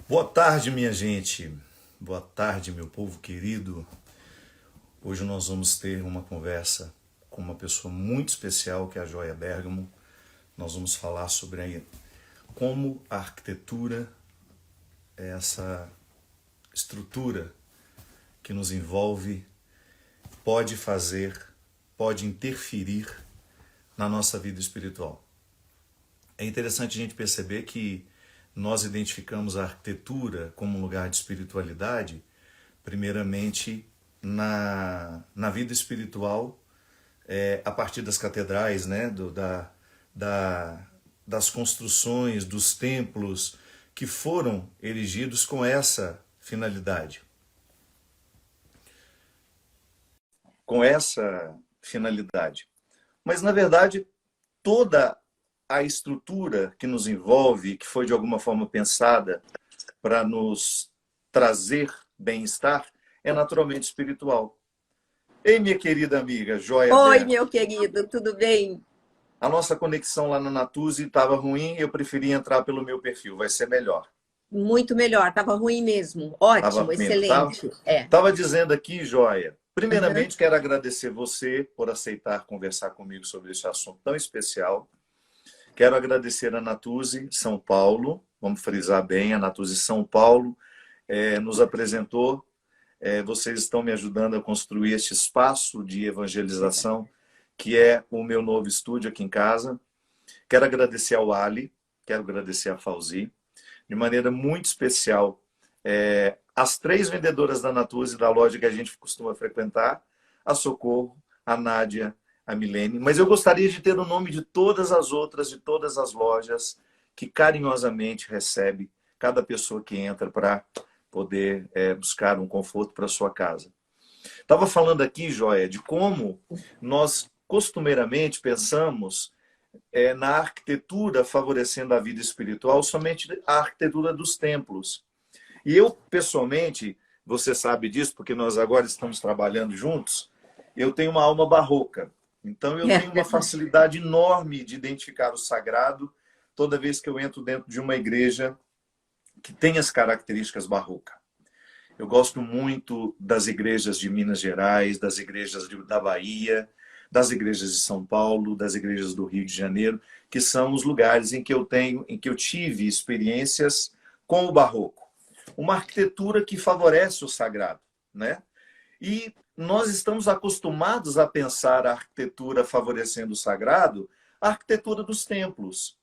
Boa tarde, minha gente. Boa tarde, meu povo querido. Hoje nós vamos ter uma conversa com uma pessoa muito especial, que é a Joia Bergamo. Nós vamos falar sobre como a arquitetura é essa estrutura que nos envolve, pode interferir na nossa vida espiritual. É interessante a gente perceber que nós identificamos a arquitetura como um lugar de espiritualidade, primeiramente na vida espiritual, a partir das catedrais, né? Das construções, dos templos que foram erigidos com essa finalidade. Com essa finalidade. Mas, na verdade, toda a estrutura que nos envolve, que foi de alguma forma pensada para nos trazer bem-estar, é naturalmente espiritual. Ei, minha querida amiga Joia Oi, Bergamo. meu querido, tudo bem? A nossa conexão lá na Natuzzi estava ruim, eu preferi entrar pelo meu perfil, vai ser melhor. Muito melhor, estava ruim mesmo. Estava Ótimo, ruim, não estava? excelente. É. Estava dizendo aqui, Joia, Uhum. primeiramente quero agradecer você por aceitar conversar comigo sobre esse assunto tão especial. Quero agradecer a Natuzzi São Paulo, vamos frisar bem, a Natuzzi São Paulo nos apresentou. Vocês estão me ajudando a construir este espaço de evangelização, que é o meu novo estúdio aqui em casa. Quero agradecer ao Ali, quero agradecer a Fauzi, de maneira muito especial, as 3 vendedoras da Natuzzi, da loja que a gente costuma frequentar, a Socorro, a Nádia, a Milene, mas eu gostaria de ter o nome de todas as outras, de todas as lojas que carinhosamente recebe cada pessoa que entra para poder buscar um conforto para sua casa. Estava falando aqui, Joia, de como nós costumeiramente pensamos na arquitetura favorecendo a vida espiritual, somente a arquitetura dos templos. E eu, pessoalmente, você sabe disso, porque nós agora estamos trabalhando juntos, eu tenho uma alma barroca. Então, eu É tenho uma verdade. facilidade enorme de identificar o sagrado toda vez que eu entro dentro de uma igreja que tem as características barrocas. Eu gosto muito das igrejas de Minas Gerais, das igrejas da Bahia, das igrejas de São Paulo, das igrejas do Rio de Janeiro, que são os lugares em que eu tive experiências com o barroco. Uma arquitetura que favorece o sagrado, né? E nós estamos acostumados a pensar a arquitetura favorecendo o sagrado, a arquitetura dos templos.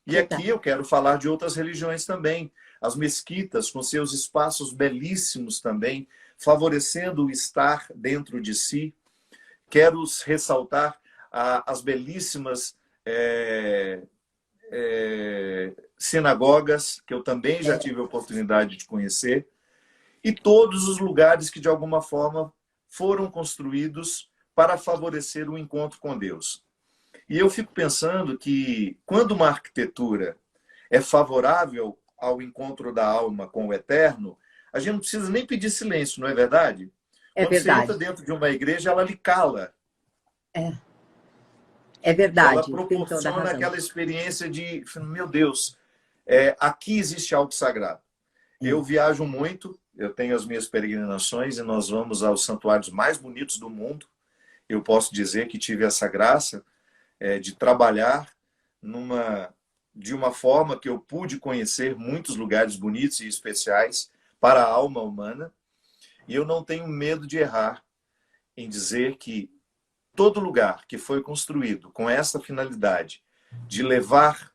E aqui Verdade. eu quero falar de outras religiões também. As mesquitas, com seus espaços belíssimos também, favorecendo o estar dentro de si. Quero ressaltar as belíssimas sinagogas, que eu também já tive a oportunidade de conhecer, e todos os lugares que, de alguma forma, foram construídos para favorecer o encontro com Deus. E eu fico pensando que, quando uma arquitetura é favorável ao encontro da alma com o eterno, a gente não precisa nem pedir silêncio, não é verdade? É Quando você entra verdade. dentro de uma igreja, ela lhe cala. É, é Ela verdade. Tem toda a proporciona razão. aquela experiência de, meu Deus, aqui existe algo sagrado. Eu É. viajo muito, eu tenho as minhas peregrinações e nós vamos aos santuários mais bonitos do mundo. Eu posso dizer que tive essa graça de trabalhar de uma forma que eu pude conhecer muitos lugares bonitos e especiais para a alma humana. E eu não tenho medo de errar em dizer que todo lugar que foi construído com essa finalidade de levar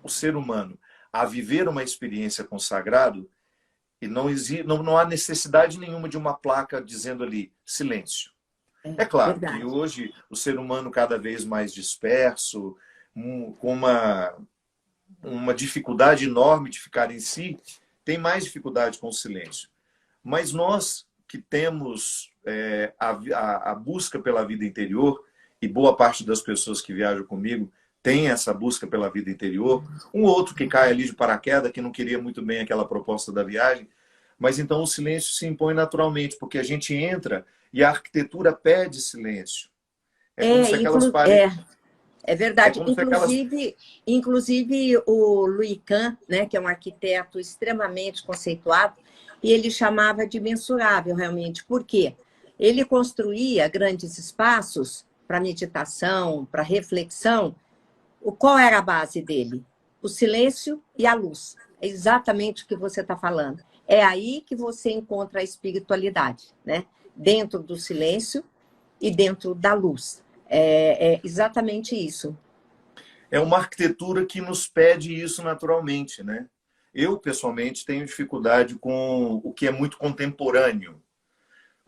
o ser humano a viver uma experiência com o sagrado, e não há necessidade nenhuma de uma placa dizendo ali silêncio. É claro que Verdade. hoje o ser humano cada vez mais disperso, com uma dificuldade enorme de ficar em si, tem mais dificuldade com o silêncio. Mas nós que temos a busca pela vida interior, e boa parte das pessoas que viajam comigo tem essa busca pela vida interior, um outro que cai ali de paraquedas, que não queria muito bem aquela proposta da viagem, mas então o silêncio se impõe naturalmente, porque a gente entra e a arquitetura pede silêncio. É como É, se aquelas inclu... paredes... é, É verdade. como se aquelas... Inclusive o Louis Kahn, né, que é um arquiteto extremamente conceituado, e ele chamava de mensurável, realmente. Por quê? Ele construía grandes espaços para meditação, para reflexão. Qual era a base dele? O silêncio e a luz. É exatamente o que você está falando. É aí que você encontra a espiritualidade, né? Dentro do silêncio e dentro da luz. É exatamente isso. É uma arquitetura que nos pede isso naturalmente, né? Eu, pessoalmente, tenho dificuldade com o que é muito contemporâneo,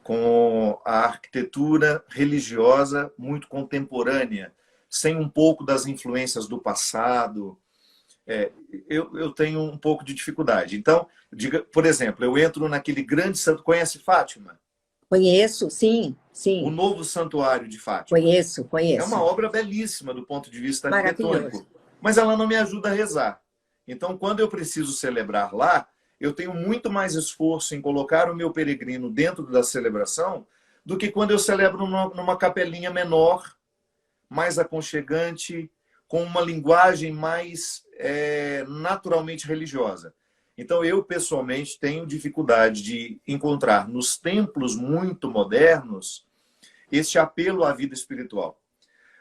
com a arquitetura religiosa muito contemporânea, sem um pouco das influências do passado. Eu tenho um pouco de dificuldade. Então, diga, por exemplo, eu entro naquele grande santo... Conhece Fátima? Conheço, sim, O sim. novo santuário de Fátima. Conheço, É uma conheço. obra belíssima do ponto de vista Maravilhoso. arquitetônico, mas ela não me ajuda a rezar. Então, quando eu preciso celebrar lá, eu tenho muito mais esforço em colocar o meu peregrino dentro da celebração do que quando eu celebro numa capelinha menor, mais aconchegante, com uma linguagem mais naturalmente religiosa. Então, eu, pessoalmente, tenho dificuldade de encontrar nos templos muito modernos este apelo à vida espiritual.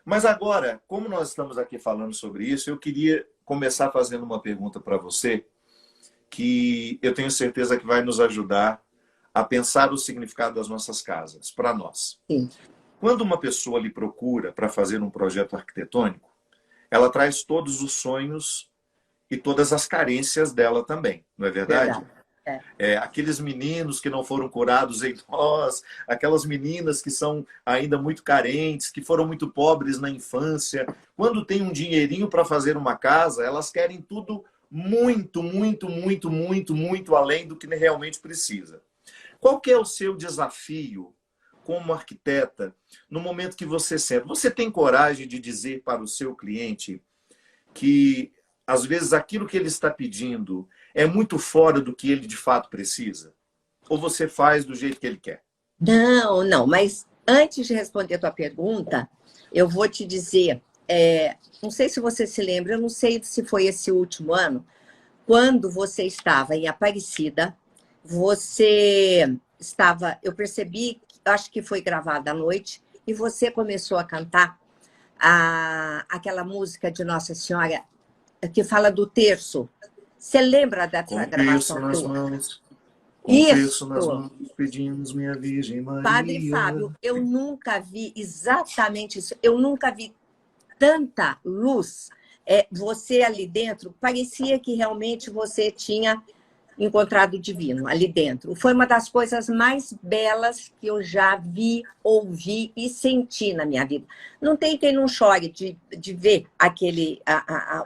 Mas agora, como nós estamos aqui falando sobre isso, eu queria começar fazendo uma pergunta para você, que eu tenho certeza que vai nos ajudar a pensar o significado das nossas casas, para nós. Sim. Quando uma pessoa lhe procura para fazer um projeto arquitetônico, ela traz todos os sonhos e todas as carências dela também, não é verdade? Verdade. Aqueles meninos que não foram curados em nós, aquelas meninas que são ainda muito carentes, que foram muito pobres na infância. Quando tem um dinheirinho para fazer uma casa, elas querem tudo muito, muito, muito, muito, muito além do que realmente precisa. Qual que é o seu desafio como arquiteta no momento que você senta? Você tem coragem de dizer para o seu cliente que, às vezes, aquilo que ele está pedindo é muito fora do que ele de fato precisa? Ou você faz do jeito que ele quer? Não, não, mas antes de responder a tua pergunta, eu vou te dizer, não sei se você se lembra, eu não sei se foi esse último ano, quando você estava em Aparecida, você estava, eu percebi, acho que foi gravada à noite, e você começou a cantar aquela música de Nossa Senhora que fala do terço. Você lembra dessa Com terço gravação nas tua? mãos, com terço nas Isso! mãos, pedimos minha Virgem Maria. Padre Fábio, eu nunca vi exatamente isso. Eu nunca vi tanta luz. Você ali dentro, parecia que realmente você tinha encontrado o divino ali dentro. Foi uma das coisas mais belas que eu já vi, ouvi e senti na minha vida. Não tem quem não chore de ver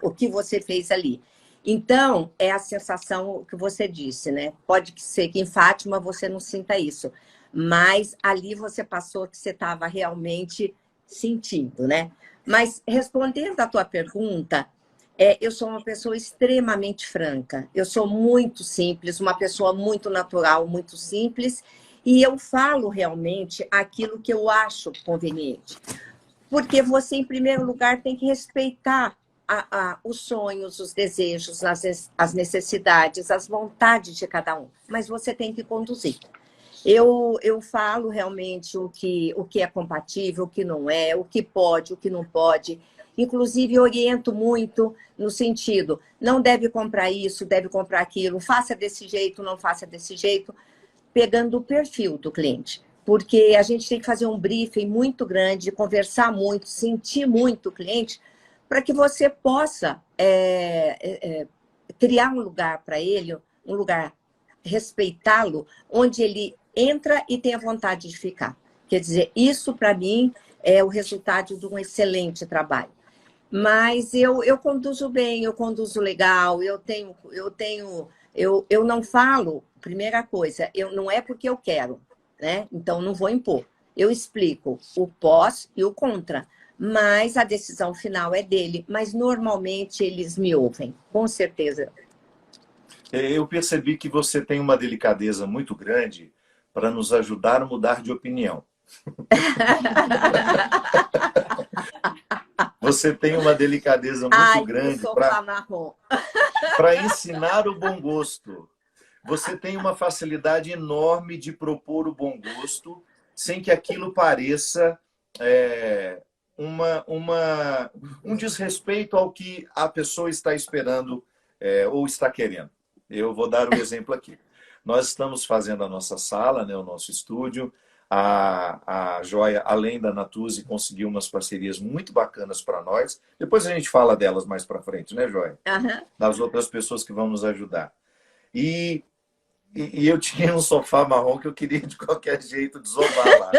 o que você fez ali. Então, é a sensação que você disse, né? Pode ser que em Fátima você não sinta isso, mas ali você passou que você estava realmente sentindo, né? Mas, respondendo à tua pergunta, eu sou uma pessoa extremamente franca. Eu sou muito simples, uma pessoa muito natural, muito simples, e eu falo realmente aquilo que eu acho conveniente. Porque você, em primeiro lugar, tem que respeitar os sonhos, os desejos, as necessidades, as vontades de cada um. Mas você tem que conduzir. Eu falo realmente o que é compatível, o que não é, o que pode, o que não pode. Inclusive, oriento muito no sentido, não deve comprar isso, deve comprar aquilo, faça desse jeito, não faça desse jeito, pegando o perfil do cliente. Porque a gente tem que fazer um briefing muito grande, conversar muito, sentir muito o cliente, para que você possa criar um lugar para ele, um lugar, respeitá-lo, onde ele entra e tem a vontade de ficar. Quer dizer, isso para mim é o resultado de um excelente trabalho. Mas eu conduzo bem, eu conduzo legal, eu não falo, primeira coisa, não é porque eu quero, né? Então não vou impor. Eu explico o pós e o contra, mas a decisão final é dele. Mas normalmente eles me ouvem, com certeza. Eu percebi que você tem uma delicadeza muito grande para nos ajudar a mudar de opinião. Você tem uma delicadeza muito Ai, o grande sofá marrom. para ensinar o bom gosto. Você tem uma facilidade enorme de propor o bom gosto sem que aquilo pareça um desrespeito ao que a pessoa está esperando ou está querendo. Eu vou dar o exemplo aqui. Nós estamos fazendo a nossa sala, né, o nosso estúdio. A Joia, além da Natuzzi, conseguiu umas parcerias muito bacanas para nós. Depois a gente fala delas mais para frente, né, Joia? Uhum. Das outras pessoas que vão nos ajudar. E eu tinha um sofá marrom que eu queria de qualquer jeito desovar lá.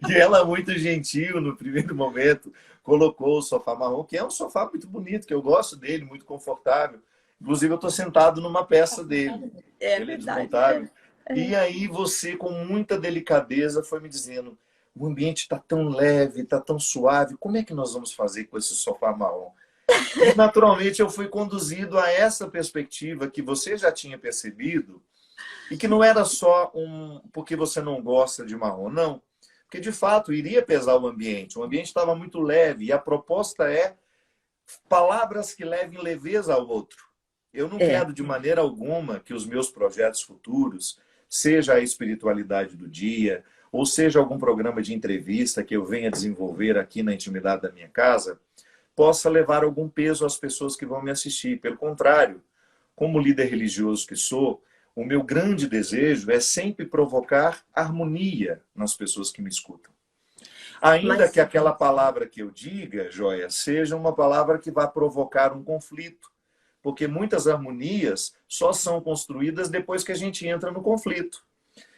E ela, muito gentil, no primeiro momento, colocou o sofá marrom, que é um sofá muito bonito, que eu gosto dele, muito confortável. Inclusive, eu estou sentado numa peça dele. Ele é Verdade. desmontável. E aí você, com muita delicadeza, foi me dizendo: o ambiente está tão leve, está tão suave, como é que nós vamos fazer com esse sofá marrom? E, naturalmente, eu fui conduzido a essa perspectiva que você já tinha percebido, e que não era só porque você não gosta de marrom, não. Porque, de fato, iria pesar o ambiente. O ambiente estava muito leve, e a proposta é palavras que levem leveza ao outro. Eu não quero, de maneira alguma, que os meus projetos futuros, seja a espiritualidade do dia, ou seja algum programa de entrevista que eu venha desenvolver aqui na intimidade da minha casa, possa levar algum peso às pessoas que vão me assistir. Pelo contrário, como líder religioso que sou, o meu grande desejo é sempre provocar harmonia nas pessoas que me escutam. Ainda que aquela palavra que eu diga, Joia, seja uma palavra que vá provocar um conflito. Porque muitas harmonias só são construídas depois que a gente entra no conflito.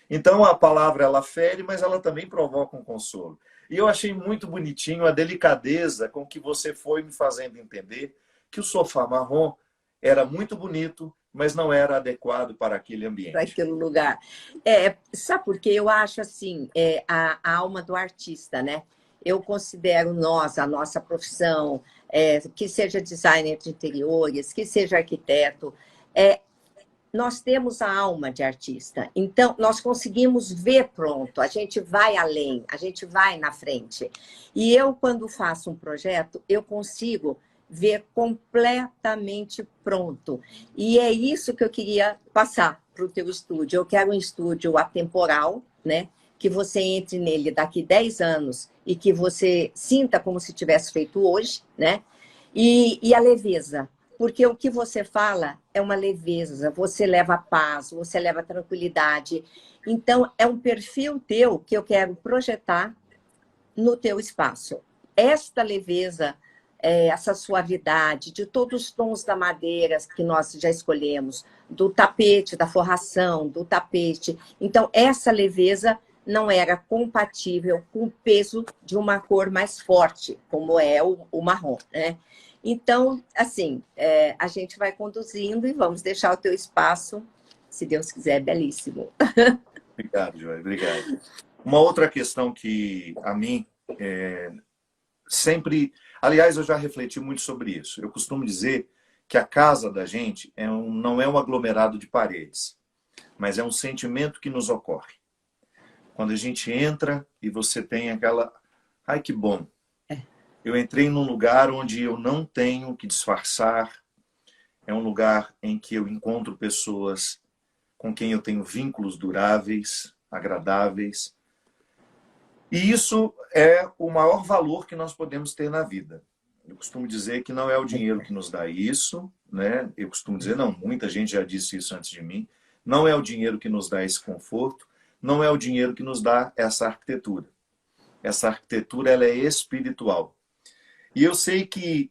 Então a palavra ela fere, mas ela também provoca um consolo. E eu achei muito bonitinho a delicadeza com que você foi me fazendo entender que o sofá marrom era muito bonito, mas não era adequado para aquele ambiente. Para aquele lugar. Sabe por quê? Eu acho assim, a alma do artista, né? Eu considero a nossa profissão, que seja designer de interiores, que seja arquiteto, nós temos a alma de artista. Então, nós conseguimos ver pronto, a gente vai além, a gente vai na frente. E eu, quando faço um projeto, eu consigo ver completamente pronto. E é isso que eu queria passar para o teu estúdio. Eu quero um estúdio atemporal, né? Que você entre nele daqui 10 anos e que você sinta como se tivesse feito hoje, né? E a leveza. Porque o que você fala é uma leveza, você leva paz, você leva tranquilidade. Então, é um perfil teu que eu quero projetar no teu espaço. Esta leveza, essa suavidade de todos os tons da madeira que nós já escolhemos, do tapete, da forração, do tapete. Então, essa leveza não era compatível com o peso de uma cor mais forte, como é o marrom, né? Então, assim, a gente vai conduzindo e vamos deixar o teu espaço, se Deus quiser, belíssimo. Obrigado, Joia. Obrigado. Uma outra questão que a mim sempre... Aliás, eu já refleti muito sobre isso. Eu costumo dizer que a casa da gente não é um aglomerado de paredes, mas é um sentimento que nos ocorre. Quando a gente entra e você tem aquela... Ai, que bom! Eu entrei num lugar onde eu não tenho que disfarçar. É um lugar em que eu encontro pessoas com quem eu tenho vínculos duráveis, agradáveis. E isso é o maior valor que nós podemos ter na vida. Eu costumo dizer que não é o dinheiro que nos dá isso, né? Eu costumo dizer, não, muita gente já disse isso antes de mim. Não é o dinheiro que nos dá esse conforto, não é o dinheiro que nos dá essa arquitetura. Essa arquitetura ela é espiritual. E eu sei que,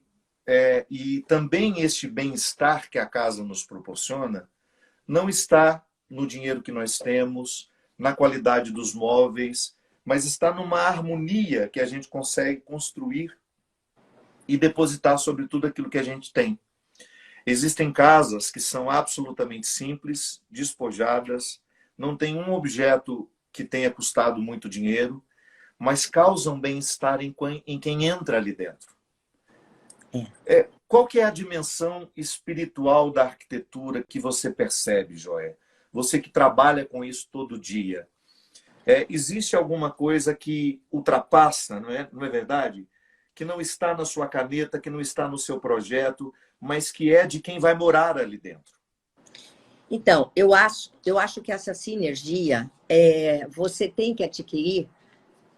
e também este bem-estar que a casa nos proporciona, não está no dinheiro que nós temos, na qualidade dos móveis, mas está numa harmonia que a gente consegue construir e depositar sobre tudo aquilo que a gente tem. Existem casas que são absolutamente simples, despojadas, não tem um objeto que tenha custado muito dinheiro, mas causam bem-estar em quem entra ali dentro. Qual que é a dimensão espiritual da arquitetura que você percebe, Joia? Você que trabalha com isso todo dia. Existe alguma coisa que ultrapassa, não é verdade? que não está na sua caneta, que não está no seu projeto, mas que é de quem vai morar ali dentro? Então, eu acho que essa sinergia você tem que adquirir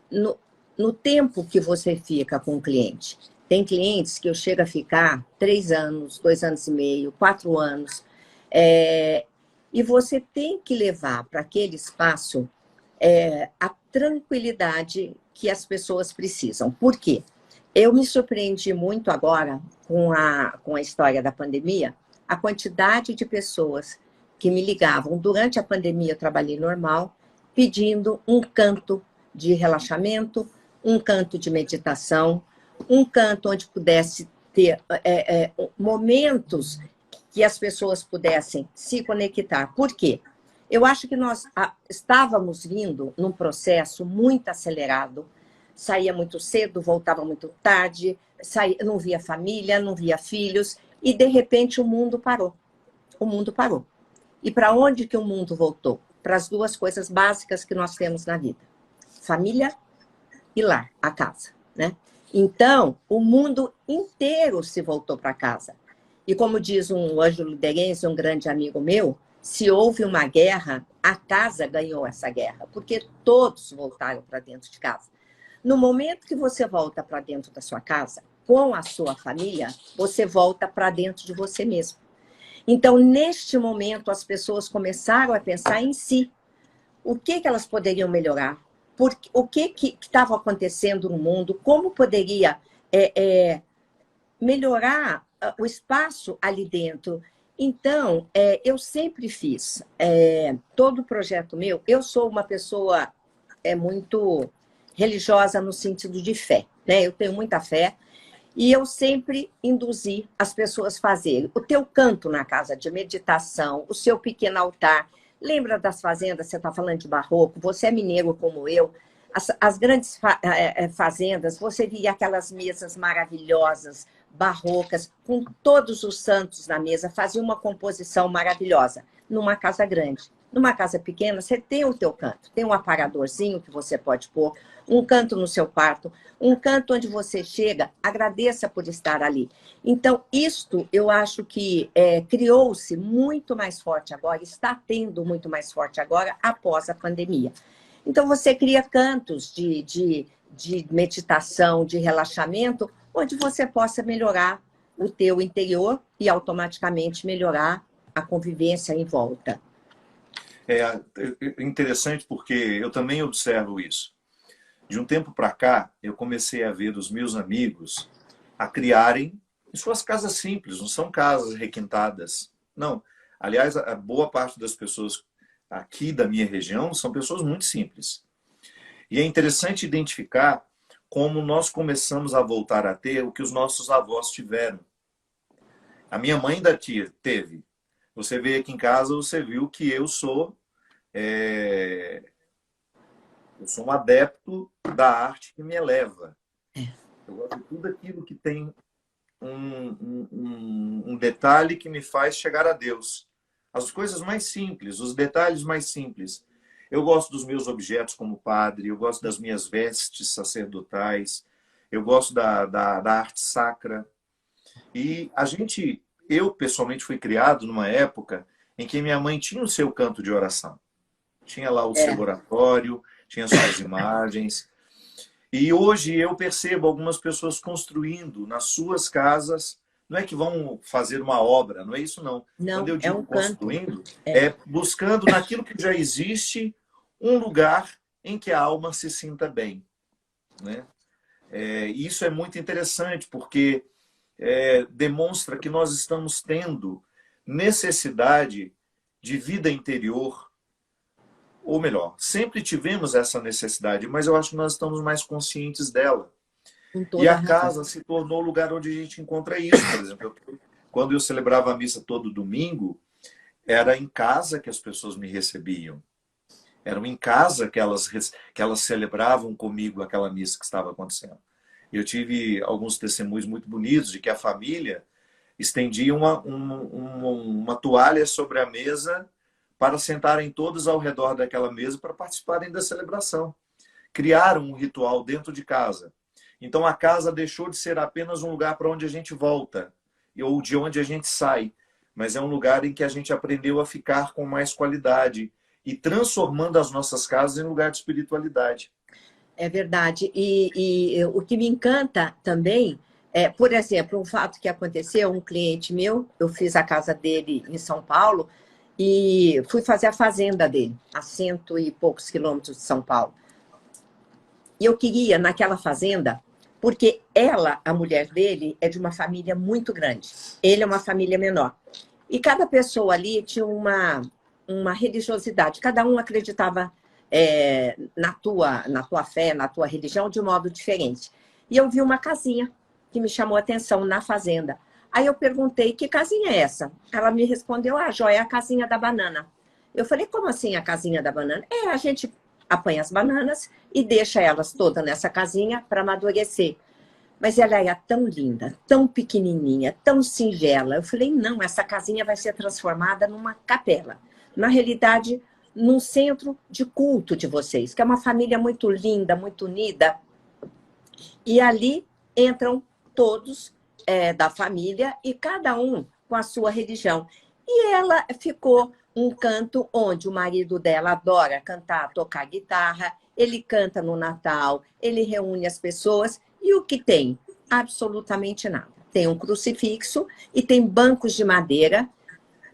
no, no tempo que você fica com o cliente. Tem clientes que eu chego a ficar 3 anos, 2 anos e meio, 4 anos. E você tem que levar para aquele espaço a tranquilidade que as pessoas precisam. Por quê? Eu me surpreendi muito agora com a história da pandemia, a quantidade de pessoas que me ligavam. Durante a pandemia, eu trabalhei normal, pedindo um canto de relaxamento, um canto de meditação, um canto onde pudesse ter momentos que as pessoas pudessem se conectar. Por quê? Eu acho que nós estávamos vindo num processo muito acelerado, saía muito cedo, voltava muito tarde, não via família, não via filhos, e de repente o mundo parou. O mundo parou. E para onde que o mundo voltou? Para as duas coisas básicas que nós temos na vida: família e lar, a casa, né? Então, o mundo inteiro se voltou para casa. E como diz um Ângelo Luderense, um grande amigo meu, se houve uma guerra, a casa ganhou essa guerra, porque todos voltaram para dentro de casa. No momento que você volta para dentro da sua casa, com a sua família, você volta para dentro de você mesmo. Então, neste momento, as pessoas começaram a pensar em si. O que elas poderiam melhorar? O que estava acontecendo no mundo? Como poderia melhorar o espaço ali dentro? Então, eu sempre fiz. Todo projeto meu, eu sou uma pessoa muito religiosa no sentido de fé, né? Eu tenho muita fé. E eu sempre induzi as pessoas a fazerem o teu canto na casa de meditação, o seu pequeno altar. Lembra das fazendas, você está falando de barroco, você é mineiro como eu. As grandes fazendas, você via aquelas mesas maravilhosas, barrocas, com todos os santos na mesa, fazia uma composição maravilhosa. Numa casa grande. Numa casa pequena, você tem o teu canto, tem um aparadorzinho que você pode pôr, um canto no seu quarto, um canto onde você chega, agradeça por estar ali. Então, isto eu acho que criou-se muito mais forte agora, está tendo muito mais forte agora, após a pandemia. Então, você cria cantos de meditação, de relaxamento, onde você possa melhorar o teu interior e automaticamente melhorar a convivência em volta. É interessante porque eu também observo isso. De um tempo para cá, eu comecei a ver os meus amigos a criarem suas casas simples, não são casas requintadas. Não. Aliás, a boa parte das pessoas aqui da minha região são pessoas muito simples. E é interessante identificar como nós começamos a voltar a ter o que os nossos avós tiveram. A minha mãe ainda teve. Você veio aqui em casa, você viu que eu sou um adepto da arte que me eleva. Eu gosto de tudo aquilo que tem um detalhe que me faz chegar a Deus. As coisas mais simples, os detalhes mais simples. Eu gosto dos meus objetos como padre, eu gosto das minhas vestes sacerdotais, eu gosto da arte sacra. E eu pessoalmente fui criado numa época em que minha mãe tinha o seu canto de oração. Tinha lá o seu oratório, tinha suas imagens. E hoje eu percebo algumas pessoas construindo nas suas casas. Não é que vão fazer uma obra, não é isso não. Não, quando eu digo construindo, canto. Buscando naquilo que já existe um lugar em que a alma se sinta bem, né? Isso é muito interessante, porque demonstra que nós estamos tendo necessidade de vida interior, ou melhor, sempre tivemos essa necessidade, mas eu acho que nós estamos mais conscientes dela. E a casa se tornou o lugar onde a gente encontra isso. Por exemplo, quando eu celebrava a missa todo domingo, era em casa que as pessoas me recebiam. Eram em casa que elas celebravam comigo aquela missa que estava acontecendo. Eu tive alguns testemunhos muito bonitos de que a família estendia uma toalha sobre a mesa para sentarem todos ao redor daquela mesa para participarem da celebração. Criaram um ritual dentro de casa. Então a casa deixou de ser apenas um lugar para onde a gente volta, ou de onde a gente sai, mas é um lugar em que a gente aprendeu a ficar com mais qualidade e transformando as nossas casas em lugar de espiritualidade. É verdade. E o que me encanta também é, por exemplo, um fato que aconteceu, um cliente meu, eu fiz a casa dele em São Paulo e fui fazer a fazenda dele, a 100 e poucos quilômetros de São Paulo. E eu queria, naquela fazenda, porque ela, a mulher dele, é de uma família muito grande. Ele é uma família menor. E cada pessoa ali tinha uma religiosidade. Cada um acreditava na tua fé, na tua religião, de um modo diferente. E eu vi uma casinha que me chamou a atenção na fazenda. Aí eu perguntei, que casinha é essa? Ela me respondeu, Joia, é a casinha da banana. Eu falei, como assim a casinha da banana? A gente apanha as bananas e deixa elas todas nessa casinha para amadurecer. Mas ela era tão linda, tão pequenininha, tão singela. Eu falei, não, essa casinha vai ser transformada numa capela. Na realidade, num centro de culto de vocês, que é uma família muito linda, muito unida. E ali entram todos da família e cada um com a sua religião. E ela ficou um canto onde o marido dela adora cantar, tocar guitarra, ele canta no Natal, ele reúne as pessoas. E o que tem? Absolutamente nada. Tem um crucifixo e tem bancos de madeira,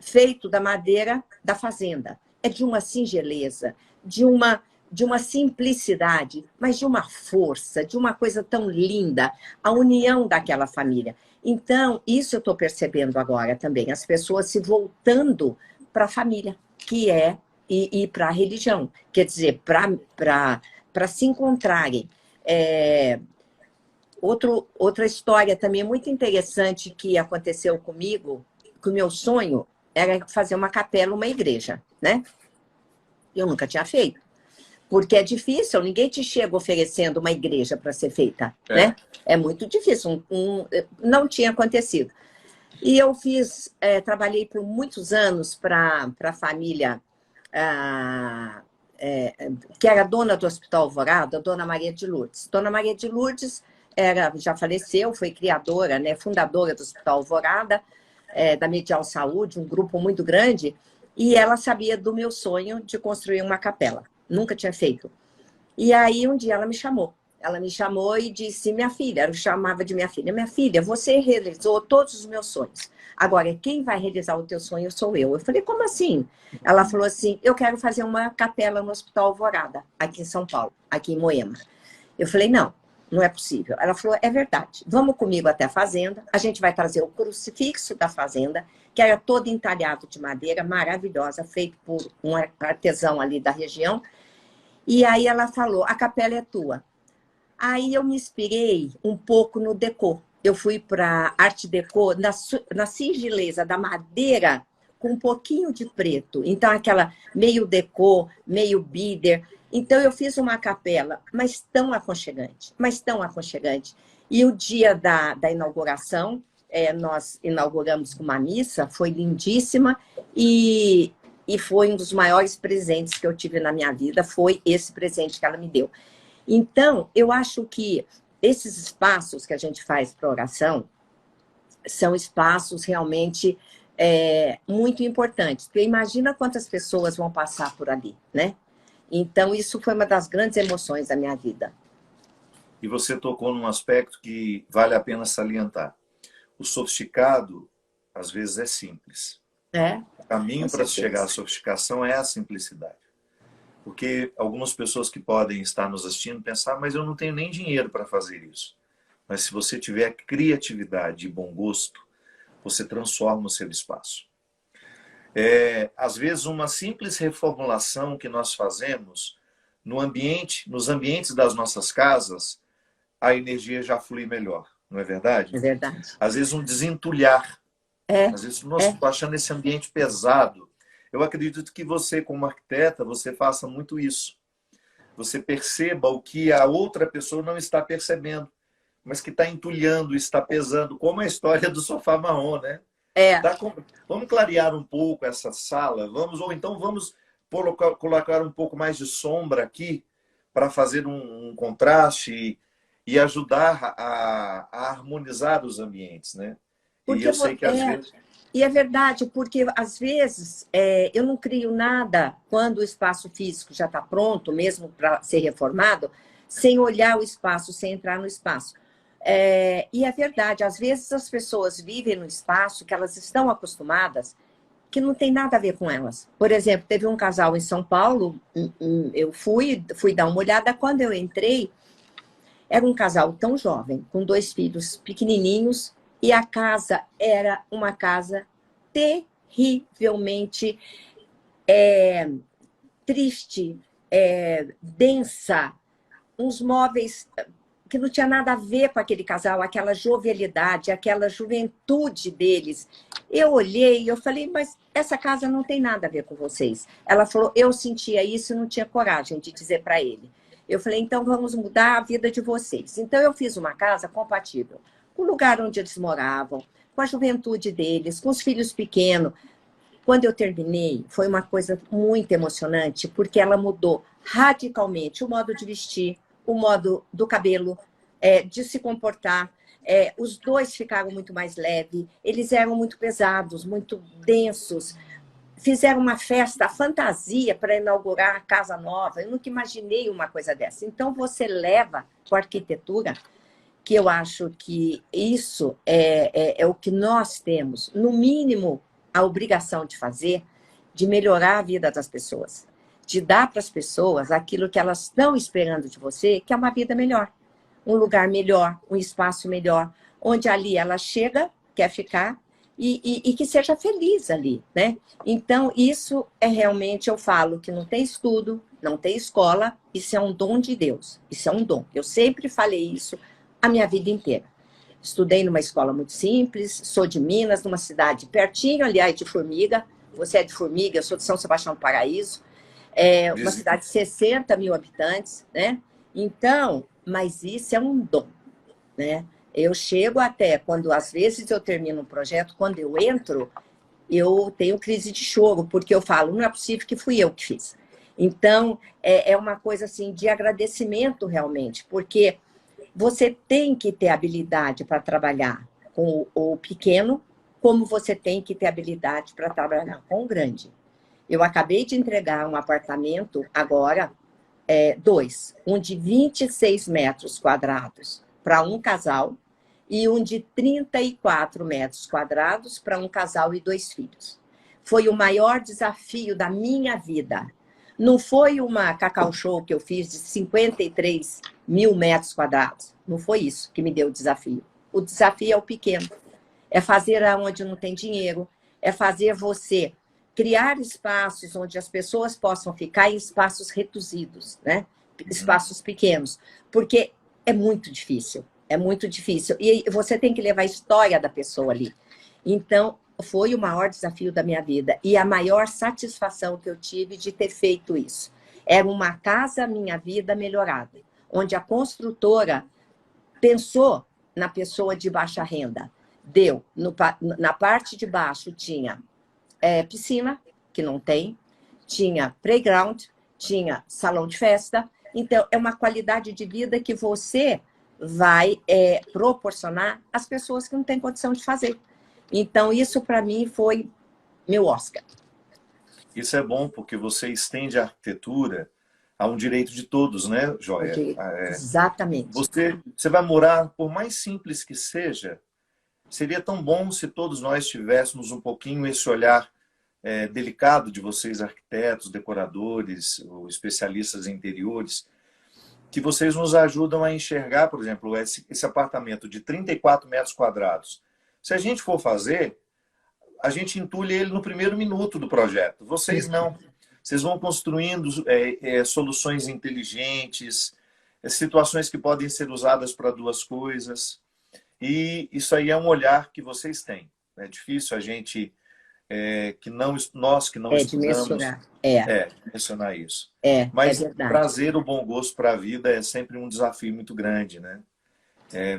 feito da madeira da fazenda. É de uma singeleza, de uma simplicidade, mas de uma força, de uma coisa tão linda, a união daquela família. Então, isso eu estou percebendo agora também, as pessoas se voltando para a família, que é, e para a religião, quer dizer, para se encontrarem. Outra história também muito interessante que aconteceu comigo, que o meu sonho era fazer uma capela, uma igreja, né? Eu nunca tinha feito. Porque é difícil, ninguém te chega oferecendo uma igreja para ser feita, né? É muito difícil, não tinha acontecido. E eu trabalhei por muitos anos para a família que era dona do Hospital Alvorada, Dona Maria de Lourdes. Dona Maria de Lourdes já faleceu, foi criadora, né, fundadora do Hospital Alvorada, da Medial Saúde, um grupo muito grande, e ela sabia do meu sonho de construir uma capela. Nunca tinha feito. E aí, um dia, ela me chamou. Ela me chamou e disse, minha filha, eu chamava de minha filha, você realizou todos os meus sonhos. Agora, quem vai realizar o teu sonho sou eu. Eu falei, como assim? Ela falou assim, eu quero fazer uma capela no Hospital Alvorada, aqui em São Paulo, aqui em Moema. Eu falei, não é possível. Ela falou, é verdade, vamos comigo até a fazenda, a gente vai trazer o crucifixo da fazenda, que era todo entalhado de madeira, maravilhosa, feito por um artesão ali da região. E aí ela falou, a capela é tua. Aí eu me inspirei um pouco no decor. Eu fui para arte decor, na singeleza da madeira, com um pouquinho de preto. Então, aquela meio decor, meio bider. Então, eu fiz uma capela, mas tão aconchegante, E o dia da inauguração, nós inauguramos com uma missa, foi lindíssima, e foi um dos maiores presentes que eu tive na minha vida, foi esse presente que ela me deu. Então, eu acho que esses espaços que a gente faz para oração são espaços realmente muito importantes. Porque imagina quantas pessoas vão passar por ali, né? Então, isso foi uma das grandes emoções da minha vida. E você tocou num aspecto que vale a pena salientar. O sofisticado, às vezes, é simples. O caminho para chegar à sofisticação é a simplicidade. Porque algumas pessoas que podem estar nos assistindo pensar, mas eu não tenho nem dinheiro para fazer isso. Mas se você tiver criatividade e bom gosto, você transforma o seu espaço. Às vezes, uma simples reformulação que nós fazemos nos ambientes das nossas casas, a energia já flui melhor, não é verdade? É verdade. Às vezes, um desentulhar. Às vezes, nossa, estou achando esse ambiente pesado. Eu acredito que você, como arquiteta, você faça muito isso. Você perceba o que a outra pessoa não está percebendo, mas que está entulhando, está pesando, como a história do sofá marrom, né? Vamos clarear um pouco essa sala, ou então vamos colocar um pouco mais de sombra aqui para fazer um contraste e ajudar a harmonizar os ambientes, né? Porque e eu sei que às vezes... E é verdade, porque às vezes eu não crio nada quando o espaço físico já está pronto, mesmo para ser reformado, sem olhar o espaço, sem entrar no espaço. E é verdade, às vezes as pessoas vivem no espaço que elas estão acostumadas, que não tem nada a ver com elas. Por exemplo, teve um casal em São Paulo, eu fui dar uma olhada, quando eu entrei, era um casal tão jovem, com 2 filhos pequenininhos, e a casa era uma casa terrivelmente triste, densa, uns móveis que não tinha nada a ver com aquele casal, aquela jovialidade, aquela juventude deles. Eu olhei e eu falei, mas essa casa não tem nada a ver com vocês. Ela falou, eu sentia isso e não tinha coragem de dizer para ele. Eu falei, então vamos mudar a vida de vocês. Então eu fiz uma casa compatível com o lugar onde eles moravam, com a juventude deles, com os filhos pequenos. Quando eu terminei, foi uma coisa muito emocionante, porque ela mudou radicalmente o modo de vestir, o modo do cabelo, de se comportar. Os dois ficaram muito mais leves, eles eram muito pesados, muito densos. Fizeram uma festa, fantasia para inaugurar a casa nova. Eu nunca imaginei uma coisa dessa. Então, você leva com a arquitetura, que eu acho que isso é o que nós temos, no mínimo, a obrigação de fazer, de melhorar a vida das pessoas, de dar para as pessoas aquilo que elas estão esperando de você, que é uma vida melhor, um lugar melhor, um espaço melhor, onde ali ela chega, quer ficar, e que seja feliz ali, né? Então, isso realmente, eu falo que não tem estudo, não tem escola, isso é um dom de Deus, isso é um dom. Eu sempre falei isso a minha vida inteira. Estudei numa escola muito simples, sou de Minas, numa cidade pertinho, aliás, de Formiga. Você é de Formiga, eu sou de São Sebastião do Paraíso. Uma cidade de 60 mil habitantes, né? Então, mas isso é um dom, né? Eu chego até, quando às vezes eu termino um projeto, quando eu entro, eu tenho crise de choro, porque eu falo, não é possível que fui eu que fiz. Então, é uma coisa assim de agradecimento realmente, porque você tem que ter habilidade para trabalhar com o pequeno, como você tem que ter habilidade para trabalhar com o grande. Eu acabei de entregar um apartamento agora, 2, um de 26 metros quadrados para um casal e um de 34 metros quadrados para um casal e 2 filhos. Foi o maior desafio da minha vida. Não foi uma cacau show que eu fiz de 53 mil metros quadrados. Não foi isso que me deu o desafio. O desafio é o pequeno. É fazer onde não tem dinheiro. É fazer você criar espaços onde as pessoas possam ficar em espaços reduzidos, né? Espaços pequenos. Porque é muito difícil. É muito difícil. E você tem que levar a história da pessoa ali. Então, foi o maior desafio da minha vida. E a maior satisfação que eu tive de ter feito isso. Era uma casa Minha Vida Melhorada, onde a construtora pensou na pessoa de baixa renda. Deu. Na parte de baixo tinha piscina, que não tem, tinha playground, tinha salão de festa. Então, é uma qualidade de vida que você vai proporcionar às pessoas que não têm condição de fazer. Então, isso para mim foi meu Oscar. Isso é bom porque você estende a arquitetura a um direito de todos, né, Joia? Exatamente. Você vai morar, por mais simples que seja, seria tão bom se todos nós tivéssemos um pouquinho esse olhar delicado de vocês, arquitetos, decoradores, ou especialistas em interiores, que vocês nos ajudam a enxergar, por exemplo, esse apartamento de 34 metros quadrados. Se a gente for fazer, a gente entulha ele no primeiro minuto do projeto. Vocês não. Vocês vão construindo soluções inteligentes, situações que podem ser usadas para 2 coisas. E isso aí é um olhar que vocês têm. É difícil a gente, nós que não estudamos, mencionar isso. Mas trazer o bom gosto para a vida é sempre um desafio muito grande, né?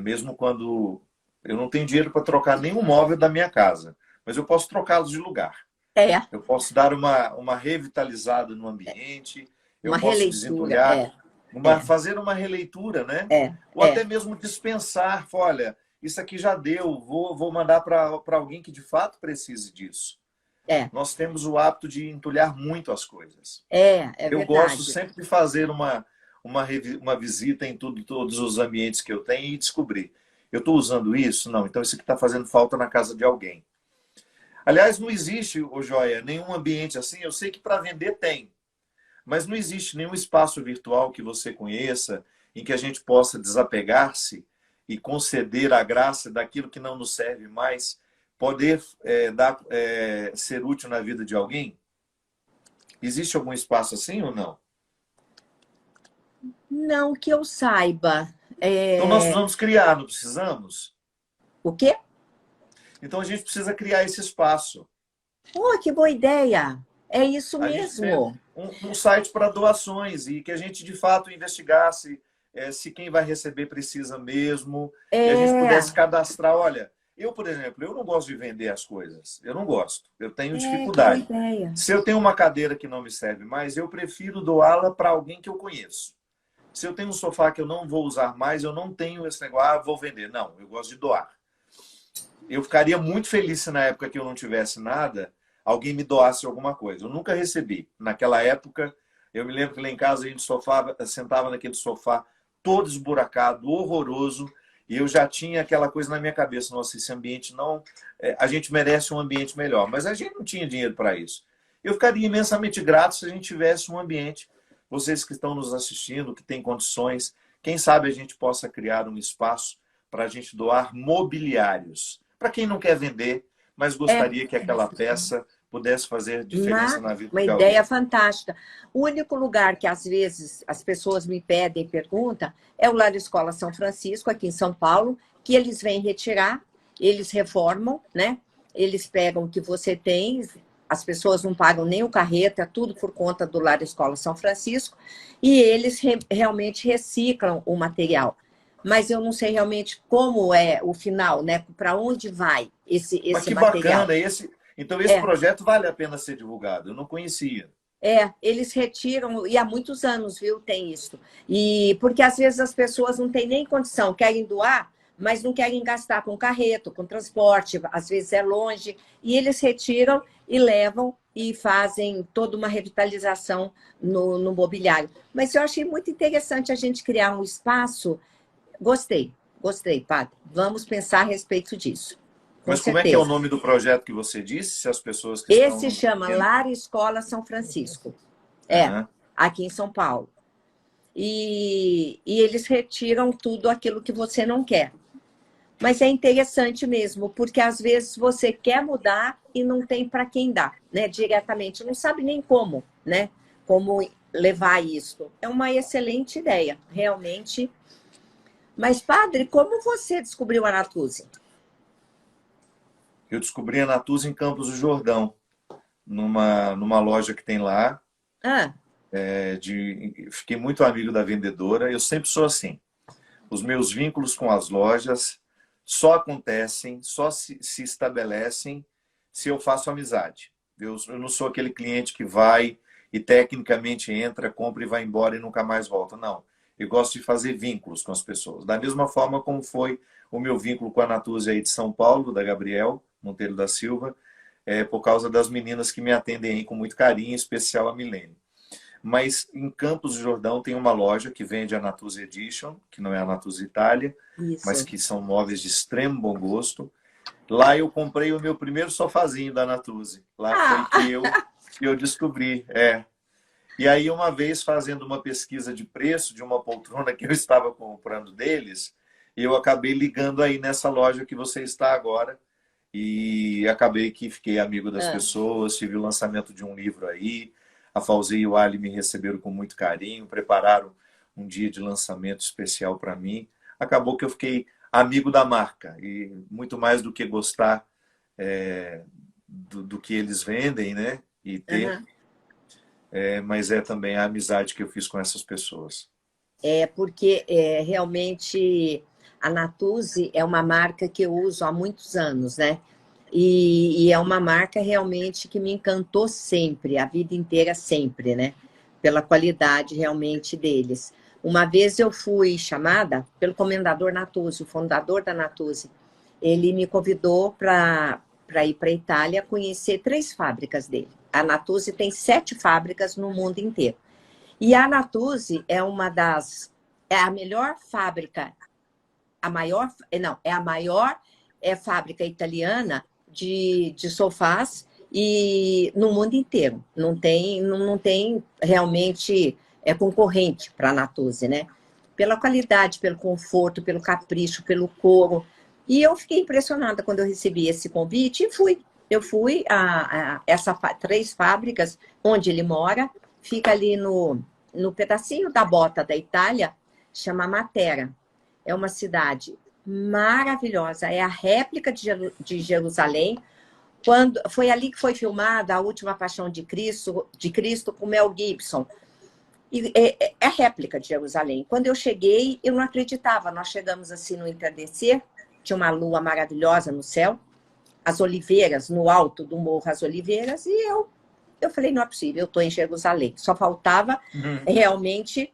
Mesmo quando eu não tenho dinheiro para trocar nenhum móvel da minha casa, mas eu posso trocá-los de lugar. Eu posso dar uma revitalizada no ambiente, eu posso desentulhar. Fazer uma releitura, né? é, Ou até é, mesmo dispensar, olha, isso aqui já deu, vou mandar para alguém que de fato precise disso. é, Nós temos o hábito de entulhar muito as coisas. é Eu gosto verdade. sempre de fazer uma visita em todos os ambientes que eu tenho e descobrir. Eu estou usando isso? Não, então isso aqui está fazendo falta na casa de alguém. Aliás, não existe, ô Joia, nenhum ambiente assim. Eu sei que para vender tem, mas não existe nenhum espaço virtual que você conheça em que a gente possa desapegar-se e conceder a graça daquilo que não nos serve mais, poder ser útil na vida de alguém? Existe algum espaço assim ou não? Não que eu saiba. Então nós precisamos criar, não precisamos? O quê? Então a gente precisa criar esse espaço. Oh, que boa ideia! É isso A gente ter mesmo. um site para doações e que a gente de fato investigasse se quem vai receber precisa mesmo e a gente É, pudesse cadastrar. Olha, eu, por exemplo, eu não gosto de vender as coisas. Eu não gosto. Eu tenho que boa dificuldade. ideia. Se eu tenho uma cadeira que não me serve mais, eu prefiro doá-la para alguém que eu conheço. Se eu tenho um sofá que eu não vou usar mais, eu não tenho esse negócio, vou vender. Não, eu gosto de doar. Eu ficaria muito feliz se na época que eu não tivesse nada, alguém me doasse alguma coisa. Eu nunca recebi. Naquela época, eu me lembro que lá em casa a gente sentava naquele sofá todo esburacado, horroroso, e eu já tinha aquela coisa na minha cabeça, nossa, esse ambiente não... a gente merece um ambiente melhor, mas a gente não tinha dinheiro para isso. Eu ficaria imensamente grato se a gente tivesse um ambiente, vocês que estão nos assistindo, que têm condições, quem sabe a gente possa criar um espaço para a gente doar mobiliários. Para quem não quer vender, mas É gostaria que aquela peça pudesse fazer diferença na vida uma de ideia alguém. fantástica. O único lugar que às vezes as pessoas me pedem e perguntam é o Lar Escola São Francisco, aqui em São Paulo, que eles vêm retirar, eles reformam, né? Eles pegam o que você tem, as pessoas não pagam nem o carreta, tudo por conta do Lar Escola São Francisco, e eles realmente reciclam o material. Mas eu não sei realmente como é o final, né? Para onde vai Mas esse que material. bacana! Então, esse É, projeto vale a pena ser divulgado. Eu não conhecia. eles retiram, e há muitos anos, viu, tem isso. E porque às vezes as pessoas não têm nem condição, querem doar, mas não querem gastar com carreto, com transporte, às vezes é longe, e eles retiram e levam e fazem toda uma revitalização no mobiliário. Mas eu achei muito interessante a gente criar um espaço. Gostei, padre. Vamos pensar a respeito disso, com Mas como é que é o certeza. nome do projeto que você disse? Se as pessoas que estão Esse nos chama vendo... Lar Escola São Francisco. É, Aham. aqui em São Paulo. E eles retiram tudo aquilo que você não quer. Mas é interessante mesmo, porque às vezes você quer mudar e não tem para quem dar, né? Diretamente, não sabe nem como, né? Como levar isso. É uma excelente ideia, realmente. Mas, padre, como você descobriu a Natuzzi? Eu descobri a Natuza em Campos do Jordão, numa loja que tem lá. Ah, Fiquei muito amigo da vendedora. Eu sempre sou assim. Os meus vínculos com as lojas só acontecem, só se estabelecem se eu faço amizade. Eu não sou aquele cliente que vai e tecnicamente entra, compra e vai embora e nunca mais volta. Não. Eu gosto de fazer vínculos com as pessoas. Da mesma forma como foi o meu vínculo com a Natuzzi aí de São Paulo, da Gabriel Monteiro da Silva, por causa das meninas que me atendem aí com muito carinho, em especial a Milene. Mas em Campos do Jordão tem uma loja que vende a Natuzzi Edition, que não é a Natuzzi Itália, mas isso. que são móveis de extremo bom gosto. Lá eu comprei o meu primeiro sofazinho da Natuzzi. Lá foi Ah, que eu descobri. E aí, uma vez fazendo uma pesquisa de preço de uma poltrona que eu estava comprando deles, eu acabei ligando aí nessa loja que você está agora. E acabei que fiquei amigo das ah. pessoas, tive o lançamento de um livro aí. A Fauzi e o Ali me receberam com muito carinho, prepararam um dia de lançamento especial para mim. Acabou que eu fiquei amigo da marca, e muito mais do que gostar do que eles vendem, né? E ter, Aham. mas é também a amizade que eu fiz com essas pessoas. É porque realmente a Natuzzi é uma marca que eu uso há muitos anos, né? E é uma marca realmente que me encantou sempre, a vida inteira sempre, né? Pela qualidade realmente deles. Uma vez eu fui chamada pelo comendador Natuzzi, o fundador da Natuzzi. Ele me convidou para ir para a Itália conhecer 3 fábricas dele. A Natuzzi tem 7 fábricas no mundo inteiro. E a Natuzzi é é a melhor fábrica, é a maior fábrica italiana de sofás e no mundo inteiro. Não tem realmente concorrente para a Natuzzi, né? Pela qualidade, pelo conforto, pelo capricho, pelo couro. E eu fiquei impressionada quando eu recebi esse convite e fui. Eu fui a essas 3 fábricas onde ele mora, fica ali no pedacinho da bota da Itália, chama Matera. É uma cidade maravilhosa, é a réplica de Jerusalém. Foi ali que foi filmada A Última Paixão de Cristo com Mel Gibson. E é a réplica de Jerusalém. Quando eu cheguei, eu não acreditava. Nós chegamos assim no entardecer, tinha uma lua maravilhosa no céu, as oliveiras, no alto do Morro As Oliveiras, e eu falei, não é possível, eu estou em Jerusalém. Só faltava realmente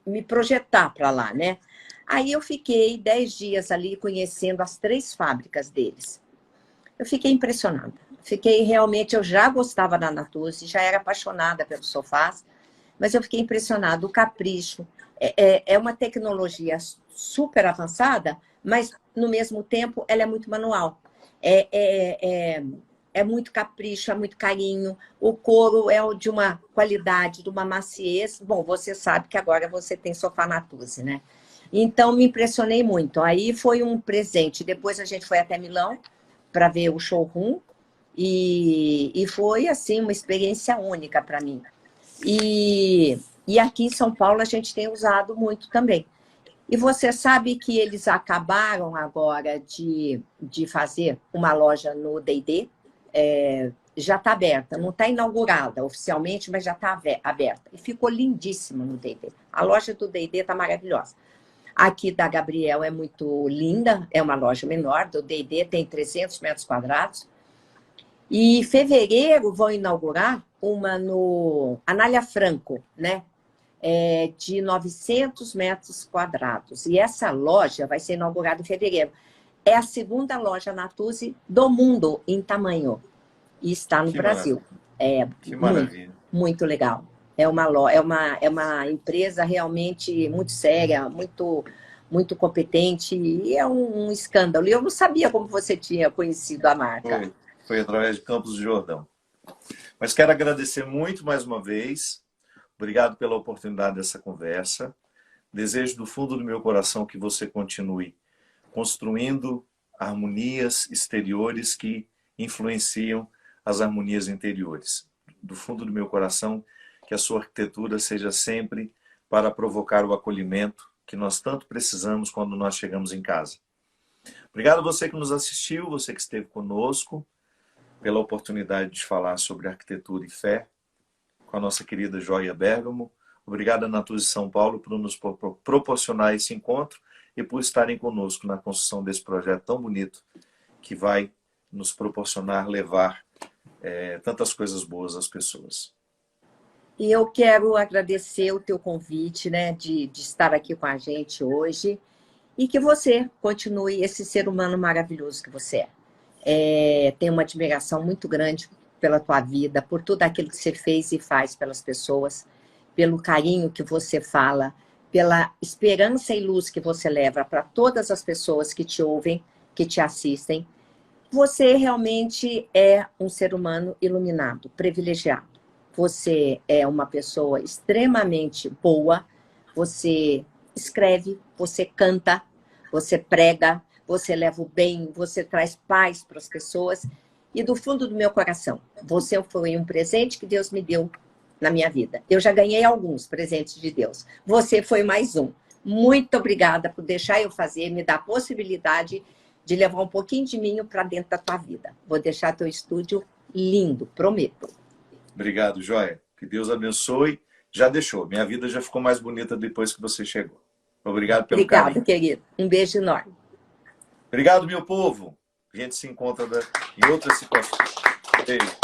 me projetar para lá, né? Aí eu fiquei 10 dias ali conhecendo as 3 fábricas deles. Eu fiquei impressionada. Eu já gostava da Natuzzi, já era apaixonada pelos sofás, mas eu fiquei impressionada, o capricho. É uma tecnologia super avançada, mas, no mesmo tempo, ela é muito manual. É muito capricho, é muito carinho. O couro é de uma qualidade, de uma maciez. Bom, você sabe que agora você tem sofá Natuzzi, né? Então, me impressionei muito. Aí foi um presente. Depois a gente foi até Milão para ver o showroom e foi, assim, uma experiência única para mim. E aqui em São Paulo a gente tem usado muito também. E você sabe que eles acabaram agora de fazer uma loja no D&D, já está aberta, não está inaugurada oficialmente, mas já está aberta. E ficou lindíssima no D&D. A loja do D&D está maravilhosa. Aqui da Gabriel é muito linda, é uma loja menor, do D&D tem 300 metros quadrados. E em fevereiro vão inaugurar uma no Anália Franco, né? De 900 metros quadrados. E essa loja vai ser inaugurada em fevereiro. É a 2ª loja Natuzzi do mundo em tamanho. E está no Brasil. Que maravilha. Muito legal. É uma empresa realmente muito séria, muito competente, e é um escândalo. E eu não sabia como você tinha conhecido a marca. Foi através de Campos do Jordão. Mas quero agradecer muito mais uma vez. Obrigado pela oportunidade dessa conversa. Desejo do fundo do meu coração que você continue construindo harmonias exteriores que influenciam as harmonias interiores. Do fundo do meu coração, que a sua arquitetura seja sempre para provocar o acolhimento que nós tanto precisamos quando nós chegamos em casa. Obrigado a você que nos assistiu, você que esteve conosco, pela oportunidade de falar sobre arquitetura e fé com a nossa querida Joia Bergamo. Obrigado a Natuzzi São Paulo por nos proporcionar esse encontro e por estarem conosco na construção desse projeto tão bonito que vai nos proporcionar levar tantas coisas boas às pessoas. E eu quero agradecer o teu convite, né, de estar aqui com a gente hoje e que você continue esse ser humano maravilhoso que você é. Tenho uma admiração muito grande pela tua vida, por tudo aquilo que você fez e faz pelas pessoas, pelo carinho que você fala, pela esperança e luz que você leva para todas as pessoas que te ouvem, que te assistem. Você realmente é um ser humano iluminado, privilegiado. Você é uma pessoa extremamente boa, você escreve, você canta, você prega, você leva o bem, você traz paz para as pessoas. E do fundo do meu coração, você foi um presente que Deus me deu na minha vida. Eu já ganhei alguns presentes de Deus. Você foi mais um. Muito obrigada por deixar eu fazer, me dar a possibilidade de levar um pouquinho de mim para dentro da tua vida. Vou deixar teu estúdio lindo, prometo. Obrigado, Joia. Que Deus abençoe. Já deixou. Minha vida já ficou mais bonita depois que você chegou. Obrigado pelo carinho. Obrigada, querido. Um beijo enorme. Obrigado, meu povo. A gente se encontra em outras situações. Beijo.